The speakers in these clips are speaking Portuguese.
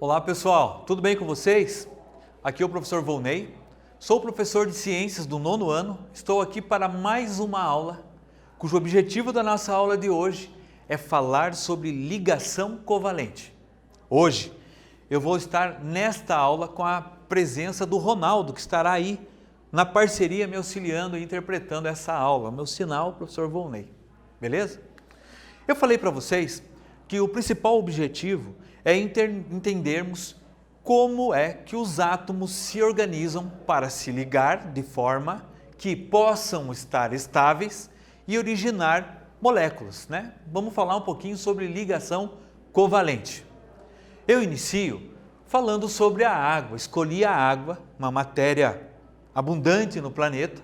Olá pessoal, tudo bem com vocês? Aqui é o professor Volney, sou professor de Ciências do 9º ano, estou aqui para mais uma aula, cujo objetivo da nossa aula de hoje é falar sobre ligação covalente. Hoje eu vou estar nesta aula com a presença do Ronaldo, que estará aí na parceria me auxiliando e interpretando essa aula, meu sinal, professor Volney, beleza? Eu falei para vocês que o principal objetivo é entendermos como é que os átomos se organizam para se ligar de forma que possam estar estáveis e originar moléculas, né? Vamos falar um pouquinho sobre ligação covalente. Eu inicio falando sobre a água. Escolhi a água, uma matéria abundante no planeta,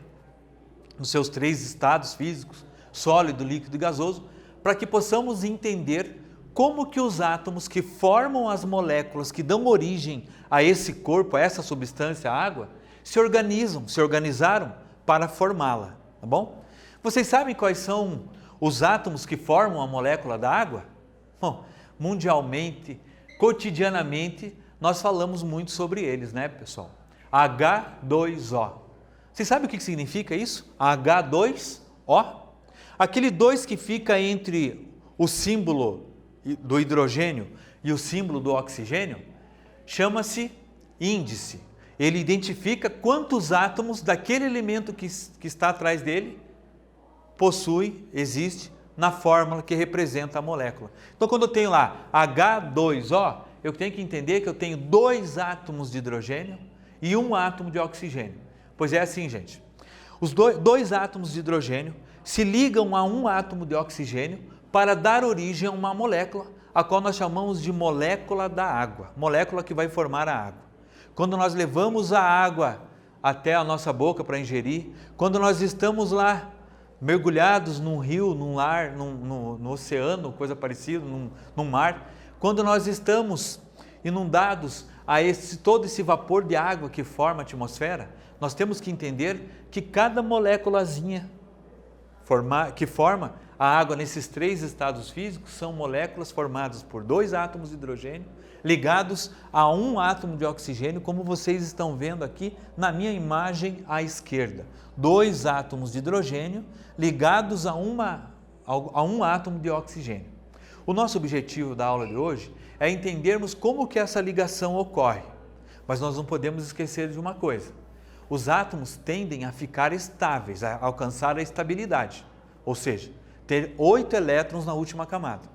nos seus 3 estados físicos, sólido, líquido e gasoso, para que possamos entender como que os átomos que formam as moléculas que dão origem a esse corpo, a essa substância, a água, se organizaram para formá-la, tá bom? Vocês sabem quais são os átomos que formam a molécula da água? Bom, mundialmente, cotidianamente, nós falamos muito sobre eles, né, pessoal? H2O. Vocês sabem o que significa isso? H2O? Aquele 2 que fica entre o símbolo do hidrogênio e o símbolo do oxigênio, chama-se índice. Ele identifica quantos átomos daquele elemento que está atrás dele existe na fórmula que representa a molécula. Então, quando eu tenho lá H2O, eu tenho que entender que eu tenho 2 átomos de hidrogênio e 1 átomo de oxigênio. Pois é assim, gente. Os dois átomos de hidrogênio se ligam a 1 átomo de oxigênio para dar origem a uma molécula, a qual nós chamamos de molécula da água, molécula que vai formar a água. Quando nós levamos a água até a nossa boca para ingerir, quando nós estamos lá mergulhados num rio, num mar, no oceano, coisa parecida, num mar, quando nós estamos inundados a todo esse vapor de água que forma a atmosfera, nós temos que entender que cada moléculazinha que forma a água nesses 3 estados físicos são moléculas formadas por 2 átomos de hidrogênio ligados a 1 átomo de oxigênio, como vocês estão vendo aqui na minha imagem à esquerda. 2 átomos de hidrogênio ligados a 1 átomo de oxigênio. O nosso objetivo da aula de hoje é entendermos como que essa ligação ocorre, mas nós não podemos esquecer de uma coisa. Os átomos tendem a ficar estáveis, a alcançar a estabilidade, ou seja, ter 8 elétrons na última camada,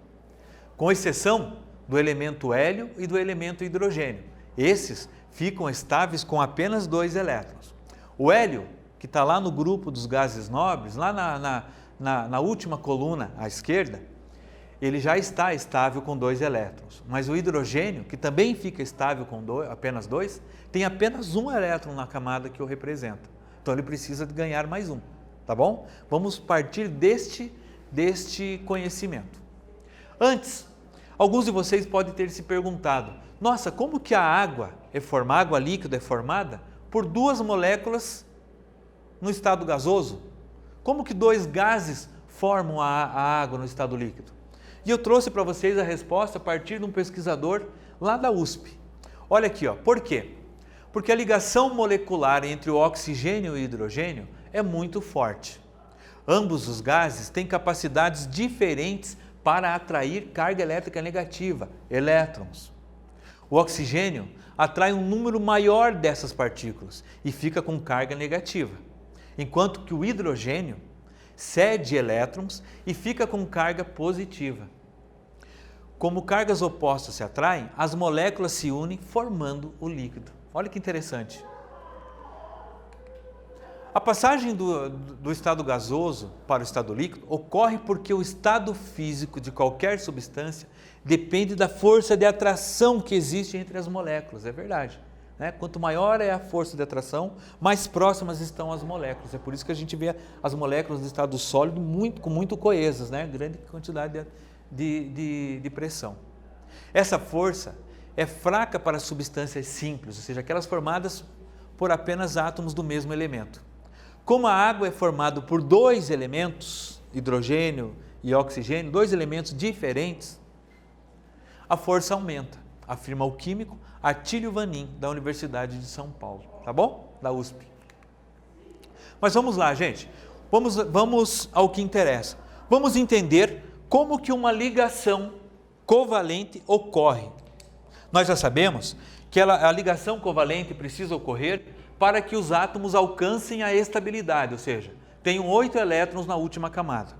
com exceção do elemento hélio e do elemento hidrogênio. Esses ficam estáveis com apenas 2 elétrons. O hélio, que está lá no grupo dos gases nobres, lá na última coluna à esquerda, ele já está estável com 2 elétrons. Mas o hidrogênio, que também fica estável com apenas 2, tem apenas 1 elétron na camada que o representa. Então ele precisa de ganhar mais 1, tá bom? Vamos partir deste conhecimento. Antes, alguns de vocês podem ter se perguntado, nossa, como que a água líquida é formada por 2 moléculas no estado gasoso? Como que 2 gases formam a água no estado líquido? E eu trouxe para vocês a resposta a partir de um pesquisador lá da USP. Olha aqui, ó, por quê? Porque a ligação molecular entre o oxigênio e o hidrogênio é muito forte. Ambos os gases têm capacidades diferentes para atrair carga elétrica negativa, elétrons. O oxigênio atrai um número maior dessas partículas e fica com carga negativa, enquanto que o hidrogênio cede elétrons e fica com carga positiva. Como cargas opostas se atraem, as moléculas se unem formando o líquido. Olha que interessante. A passagem do estado gasoso para o estado líquido ocorre porque o estado físico de qualquer substância depende da força de atração que existe entre as moléculas, é verdade, né? Quanto maior é a força de atração, mais próximas estão as moléculas. É por isso que a gente vê as moléculas do estado sólido muito coesas, né? Grande quantidade de pressão. Essa força é fraca para substâncias simples, ou seja, aquelas formadas por apenas átomos do mesmo elemento. Como a água é formada por 2 elementos, hidrogênio e oxigênio, 2 elementos diferentes, a força aumenta. afirma o químico Atílio Vanin, da Universidade de São Paulo, tá bom? Da USP. Mas vamos lá, gente. Vamos ao que interessa. Vamos entender como que uma ligação covalente ocorre. Nós já sabemos que a ligação covalente precisa ocorrer para que os átomos alcancem a estabilidade, ou seja, tenham 8 elétrons na última camada.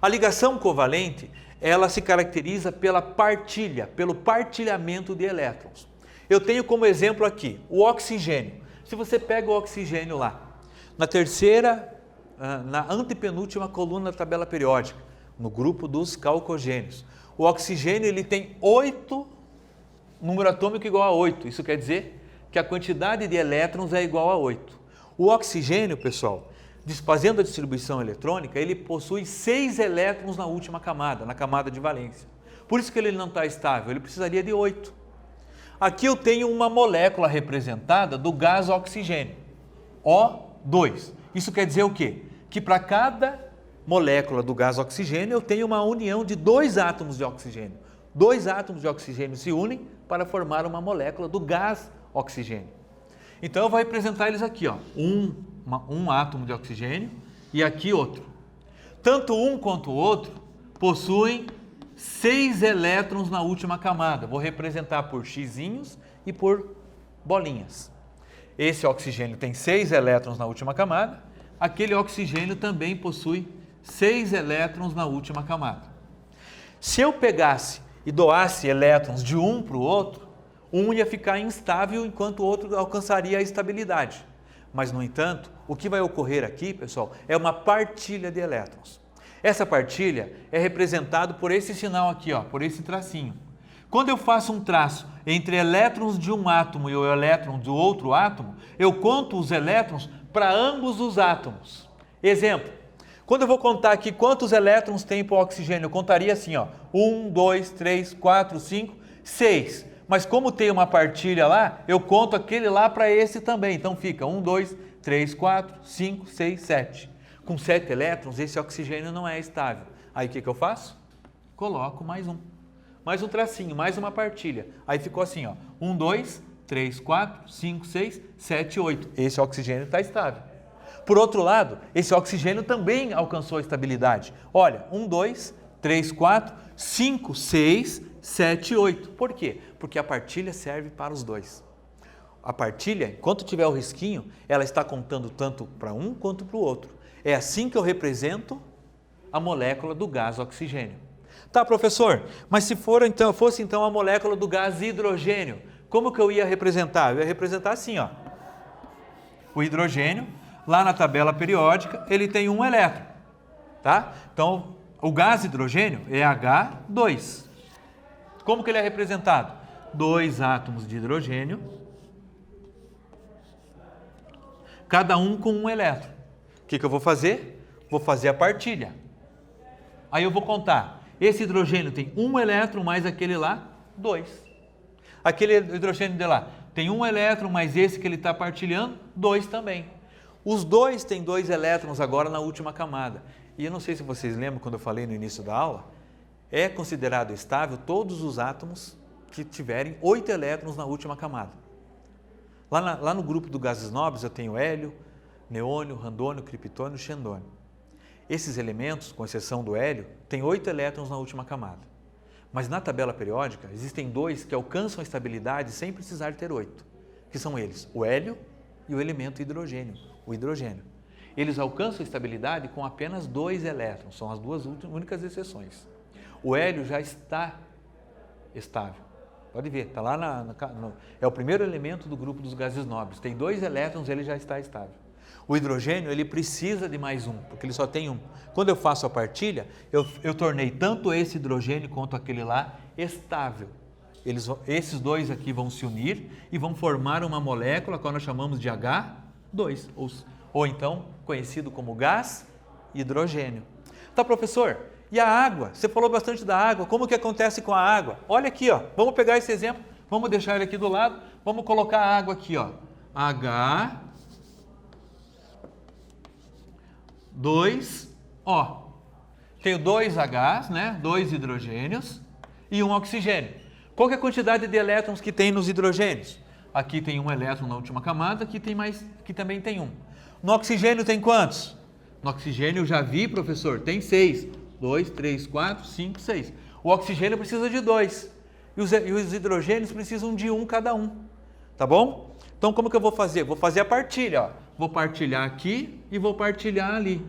A ligação covalente, ela se caracteriza pela partilha, pelo partilhamento de elétrons. Eu tenho como exemplo aqui o oxigênio. Se você pega o oxigênio lá, na antepenúltima coluna da tabela periódica, no grupo dos calcogênios, o oxigênio ele tem 8, número atômico igual a 8, isso quer dizer que a quantidade de elétrons é igual a 8. O oxigênio, pessoal, desfazendo a distribuição eletrônica, ele possui 6 elétrons na última camada, na camada de valência. Por isso que ele não está estável, ele precisaria de 8. Aqui eu tenho uma molécula representada do gás oxigênio, O2. Isso quer dizer o quê? Que para cada molécula do gás oxigênio eu tenho uma união de 2 átomos de oxigênio. 2 átomos de oxigênio se unem para formar uma molécula do gás oxigênio. Então eu vou representar eles aqui, ó, um átomo de oxigênio e aqui outro. Tanto um quanto o outro possuem 6 elétrons na última camada. Vou representar por xizinhos e por bolinhas. Esse oxigênio tem 6 elétrons na última camada, aquele oxigênio também possui 6 elétrons na última camada. Se eu pegasse e doasse elétrons de um para o outro, um ia ficar instável enquanto o outro alcançaria a estabilidade. Mas, no entanto, o que vai ocorrer aqui, pessoal, é uma partilha de elétrons. Essa partilha é representada por esse sinal aqui, ó, por esse tracinho. Quando eu faço um traço entre elétrons de um átomo e o elétron do outro átomo, eu conto os elétrons para ambos os átomos. Exemplo, quando eu vou contar aqui quantos elétrons tem para o oxigênio, eu contaria assim, ó, 1, 2, 3, 4, 5, 6. Mas como tem uma partilha lá, eu conto aquele lá para esse também. Então fica 1, 2, 3, 4, 5, 6, 7. Com 7 elétrons, esse oxigênio não é estável. Aí o que eu faço? Coloco mais um. Mais um tracinho, mais uma partilha. Aí ficou assim, ó, 1, 2, 3, 4, 5, 6, 7, 8. Esse oxigênio está estável. Por outro lado, esse oxigênio também alcançou a estabilidade. Olha, 1, 2, 3, 4, 5, 6, 7, 8. Por quê? Porque a partilha serve para os dois. A partilha, enquanto tiver o risquinho, ela está contando tanto para um quanto para o outro. É assim que eu represento a molécula do gás oxigênio. Tá, professor, mas se fosse então a molécula do gás hidrogênio, como que eu ia representar? Eu ia representar assim, ó. O hidrogênio, lá na tabela periódica, ele tem um elétron, tá? Então, o gás hidrogênio é H2. Como que ele é representado? 2 átomos de hidrogênio, cada um com um elétron. O que eu vou fazer? Vou fazer a partilha. Aí eu vou contar. Esse hidrogênio tem um elétron mais aquele lá, 2. Aquele hidrogênio de lá tem um elétron mais esse que ele está partilhando, 2 também. Os dois têm 2 elétrons agora na última camada. E eu não sei se vocês lembram quando eu falei no início da aula, é considerado estável todos os átomos que tiverem 8 elétrons na última camada. Lá no grupo dos gases nobres eu tenho hélio, neônio, randônio, criptônio e xendônio. Esses elementos, com exceção do hélio, têm 8 elétrons na última camada. Mas na tabela periódica existem 2 que alcançam a estabilidade sem precisar ter 8, que são eles, o hélio e o elemento hidrogênio, o hidrogênio. Eles alcançam a estabilidade com apenas 2 elétrons, são as duas únicas exceções. O hélio já está estável. Pode ver, está lá é o primeiro elemento do grupo dos gases nobres. Tem 2 elétrons, ele já está estável. O hidrogênio, ele precisa de mais um, porque ele só tem um. Quando eu faço a partilha, eu tornei tanto esse hidrogênio quanto aquele lá estável. Esses 2 aqui vão se unir e vão formar uma molécula que nós chamamos de H2, ou então conhecido como gás hidrogênio. Tá, professor? E a água? Você falou bastante da água. Como que acontece com a água? Olha aqui, ó. Vamos pegar esse exemplo. Vamos deixar ele aqui do lado. Vamos colocar a água aqui, ó. H2O. Tenho 2 Hs, né? 2 hidrogênios e um oxigênio. Qual que é a quantidade de elétrons que tem nos hidrogênios? Aqui tem um elétron na última camada, aqui também tem um. No oxigênio tem quantos? No oxigênio eu já vi, professor, tem 6. 2, 3, 4, 5, 6. O oxigênio precisa de 2. E os hidrogênios precisam de 1 cada um. Tá bom? Então como que eu vou fazer? Vou fazer a partilha. Ó. Vou partilhar aqui e vou partilhar ali.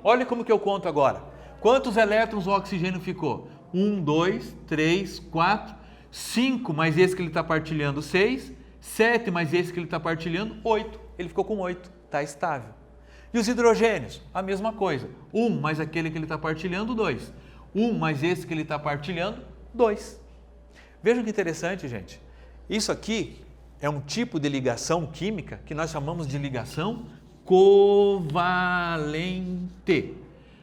Olha como que eu conto agora. Quantos elétrons o oxigênio ficou? 1, 2, 3, 4, 5 mais esse que ele está partilhando, 6. 7 mais esse que ele está partilhando, 8. Ele ficou com 8. Está estável. E os hidrogênios? A mesma coisa. 1 mais aquele que ele está partilhando, 2. 1 mais esse que ele está partilhando, 2. Vejam que interessante, gente. Isso aqui é um tipo de ligação química que nós chamamos de ligação covalente.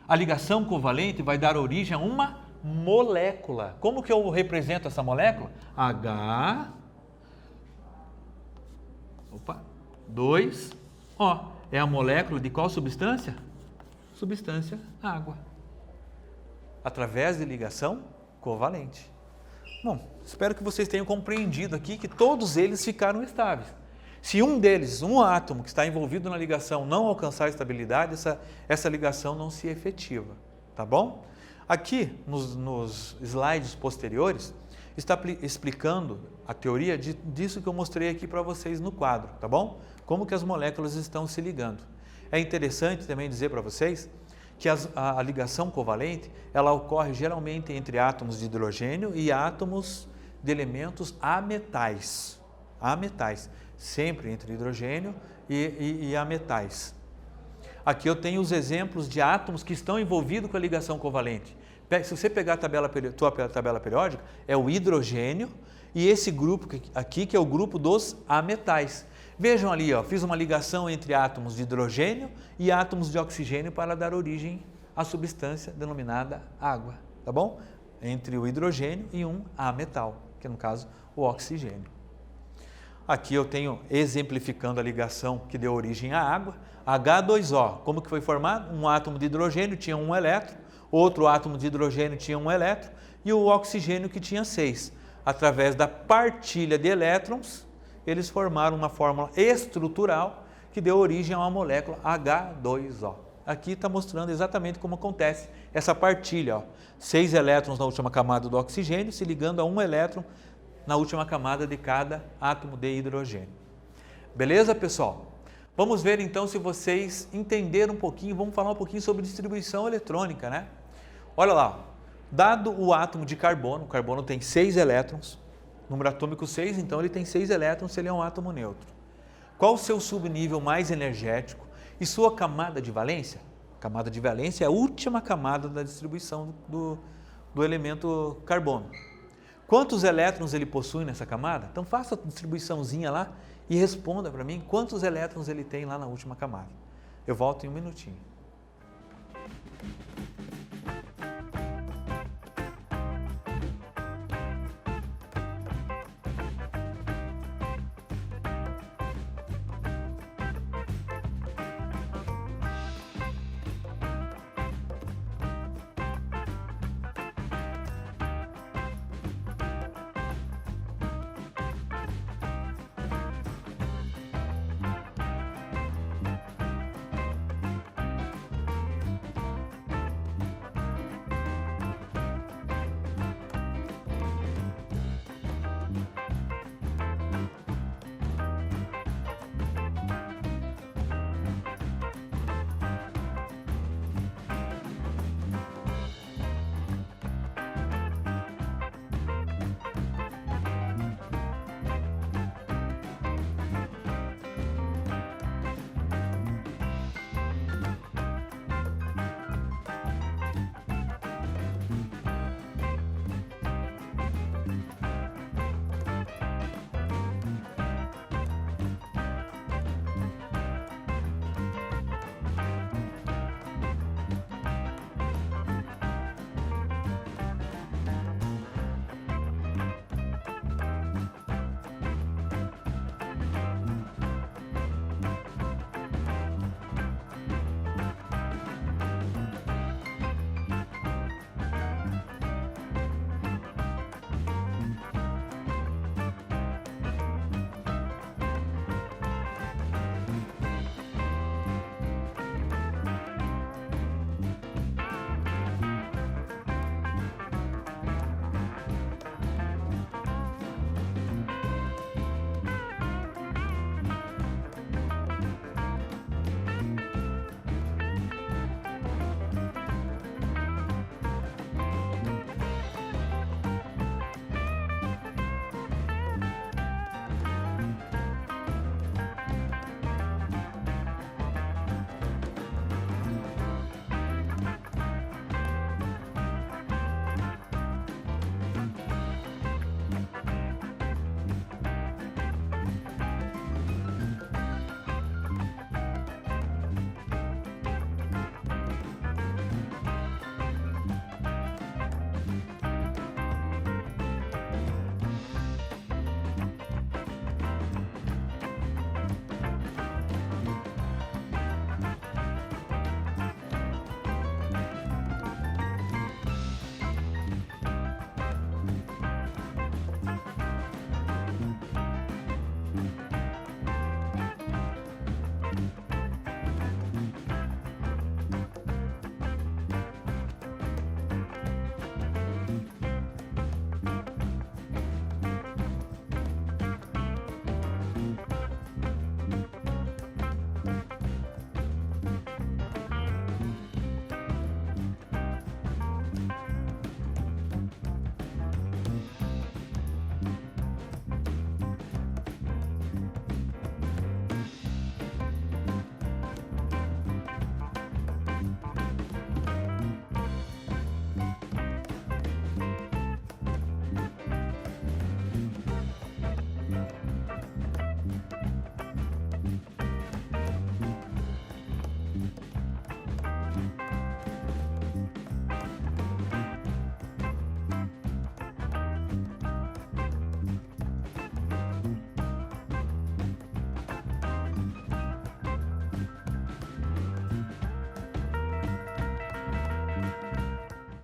A ligação covalente vai dar origem a uma molécula. Como que eu represento essa molécula? H2O. É a molécula de qual substância? Substância água. Através de ligação covalente. Bom, espero que vocês tenham compreendido aqui que todos eles ficaram estáveis. Se um deles, um átomo que está envolvido na ligação, não alcançar a estabilidade, essa ligação não se efetiva, tá bom? Aqui, nos slides posteriores, está explicando a teoria disso que eu mostrei aqui para vocês no quadro, tá bom? Como que as moléculas estão se ligando. É interessante também dizer para vocês que a ligação covalente, ela ocorre geralmente entre átomos de hidrogênio e átomos de elementos ametais. Ametais, sempre entre hidrogênio e ametais. Aqui eu tenho os exemplos de átomos que estão envolvidos com a ligação covalente. Se você pegar a tua tabela periódica, é o hidrogênio e esse grupo aqui que é o grupo dos ametais. Vejam ali, ó, fiz uma ligação entre átomos de hidrogênio e átomos de oxigênio para dar origem à substância denominada água, tá bom? Entre o hidrogênio e um ametal, que no caso o oxigênio. Aqui eu tenho exemplificando a ligação que deu origem à água, H2O. Como que foi formado? Um átomo de hidrogênio tinha um elétron, outro átomo de hidrogênio tinha um elétron e o oxigênio que tinha 6. Através da partilha de elétrons, eles formaram uma fórmula estrutural que deu origem a uma molécula H2O. Aqui está mostrando exatamente como acontece essa partilha. Ó. 6 elétrons na última camada do oxigênio se ligando a um elétron na última camada de cada átomo de hidrogênio. Beleza, pessoal? Vamos ver então se vocês entenderam um pouquinho, vamos falar um pouquinho sobre distribuição eletrônica, né? Olha lá, dado o átomo de carbono, o carbono tem 6 elétrons, número atômico 6, então ele tem 6 elétrons se ele é um átomo neutro. Qual o seu subnível mais energético e sua camada de valência? A camada de valência é a última camada da distribuição do elemento carbono. Quantos elétrons ele possui nessa camada? Então faça a distribuiçãozinha lá e responda para mim quantos elétrons ele tem lá na última camada. Eu volto em um minutinho.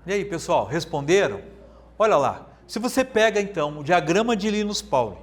E aí, pessoal, responderam? Olha lá, se você pega então o diagrama de Linus Pauling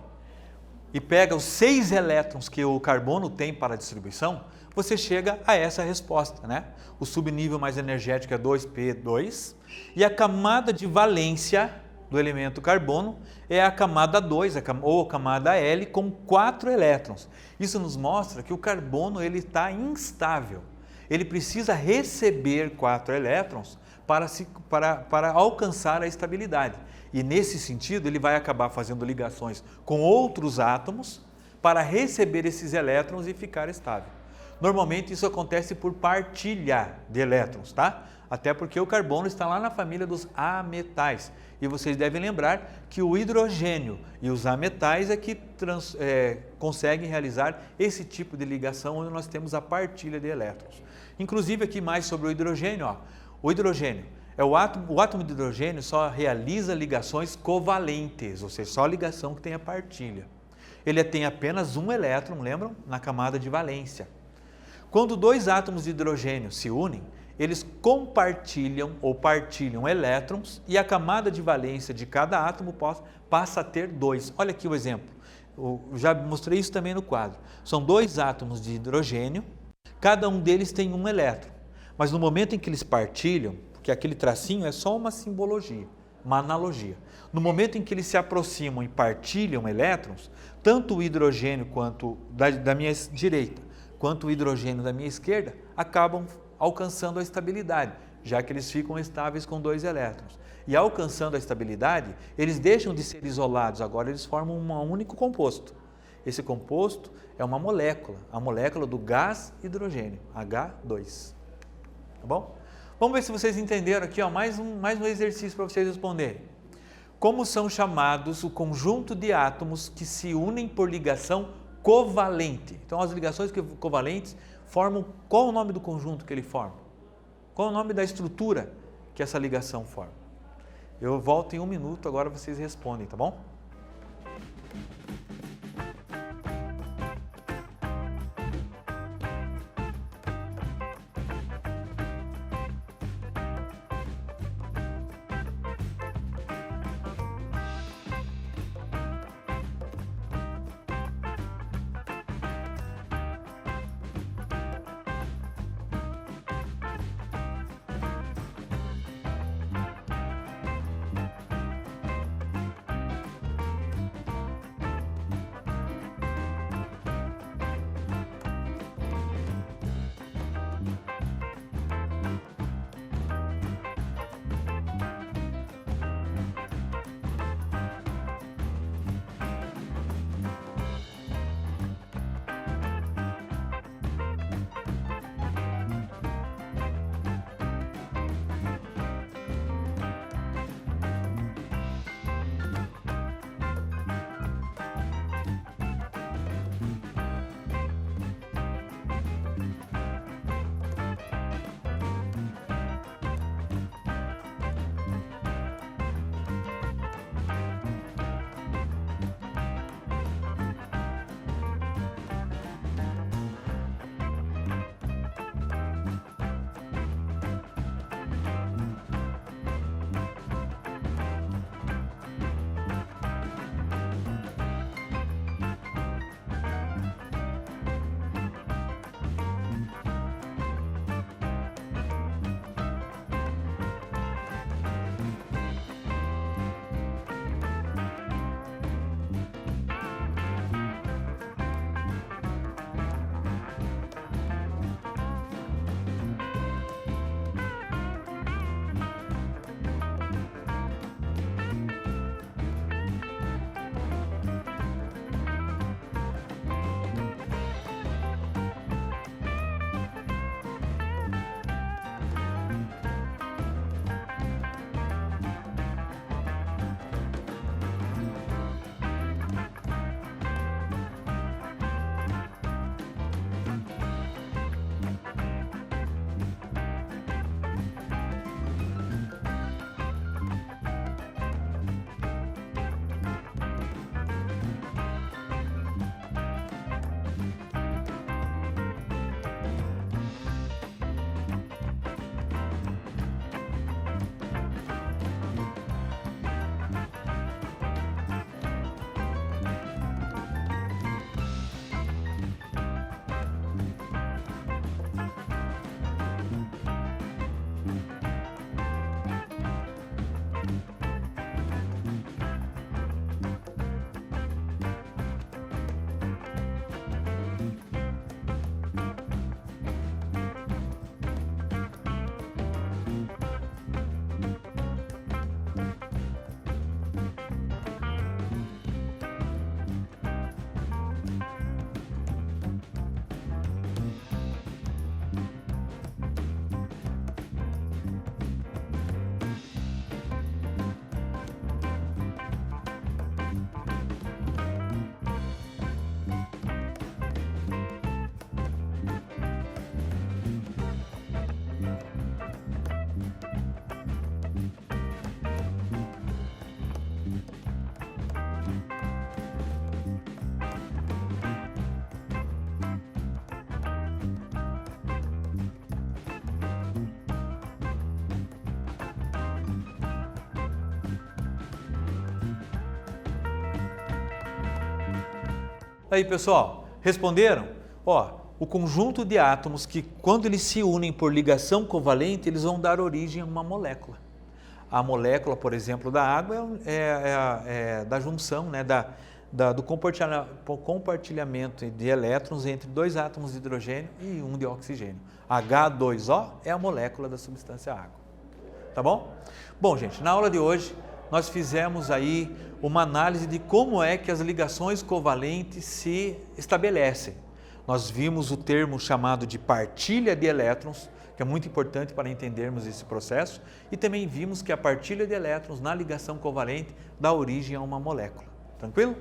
e pega os 6 elétrons que o carbono tem para a distribuição, você chega a essa resposta, né? O subnível mais energético é 2p2 e a camada de valência do elemento carbono é a camada 2, ou a camada L, com 4 elétrons. Isso nos mostra que o carbono está instável. Ele precisa receber 4 elétrons para alcançar a estabilidade. E nesse sentido, ele vai acabar fazendo ligações com outros átomos para receber esses elétrons e ficar estável. Normalmente isso acontece por partilha de elétrons, tá? Até porque o carbono está lá na família dos ametais. E vocês devem lembrar que o hidrogênio e os ametais é que conseguem realizar esse tipo de ligação onde nós temos a partilha de elétrons. Inclusive aqui mais sobre o hidrogênio, ó. O hidrogênio o átomo de hidrogênio só realiza ligações covalentes, ou seja, só ligação que tem a partilha. Ele tem apenas um elétron, lembram? Na camada de valência. Quando 2 átomos de hidrogênio se unem, eles compartilham ou partilham elétrons e a camada de valência de cada átomo passa a ter 2. Olha aqui o exemplo. Eu já mostrei isso também no quadro. São 2 átomos de hidrogênio, cada um deles tem um elétron. Mas no momento em que eles partilham, porque aquele tracinho é só uma simbologia, uma analogia. No momento em que eles se aproximam e partilham elétrons, tanto o hidrogênio quanto da minha direita, quanto o hidrogênio da minha esquerda, acabam alcançando a estabilidade, já que eles ficam estáveis com 2 elétrons. E alcançando a estabilidade, eles deixam de ser isolados, agora eles formam um único composto. Esse composto é uma molécula, a molécula do gás hidrogênio, H2. Tá bom? Vamos ver se vocês entenderam aqui, ó, mais um exercício para vocês responderem. Como são chamados o conjunto de átomos que se unem por ligação covalente? Então, as ligações covalentes formam... Qual o nome do conjunto que ele forma? Qual o nome da estrutura que essa ligação forma? Eu volto em 1 minuto, agora vocês respondem, tá bom? Aí, pessoal, responderam? Ó, o conjunto de átomos que, quando eles se unem por ligação covalente, eles vão dar origem a uma molécula. A molécula, por exemplo, da água é da junção, né, do compartilhamento de elétrons entre dois átomos de hidrogênio e um de oxigênio. H2O é a molécula da substância água. Tá bom? Bom, gente, na aula de hoje nós fizemos aí uma análise de como é que as ligações covalentes se estabelecem. Nós vimos o termo chamado de partilha de elétrons, que é muito importante para entendermos esse processo, e também vimos que a partilha de elétrons na ligação covalente dá origem a uma molécula. Tranquilo?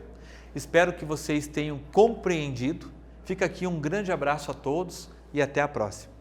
Espero que vocês tenham compreendido. Fica aqui um grande abraço a todos e até a próxima.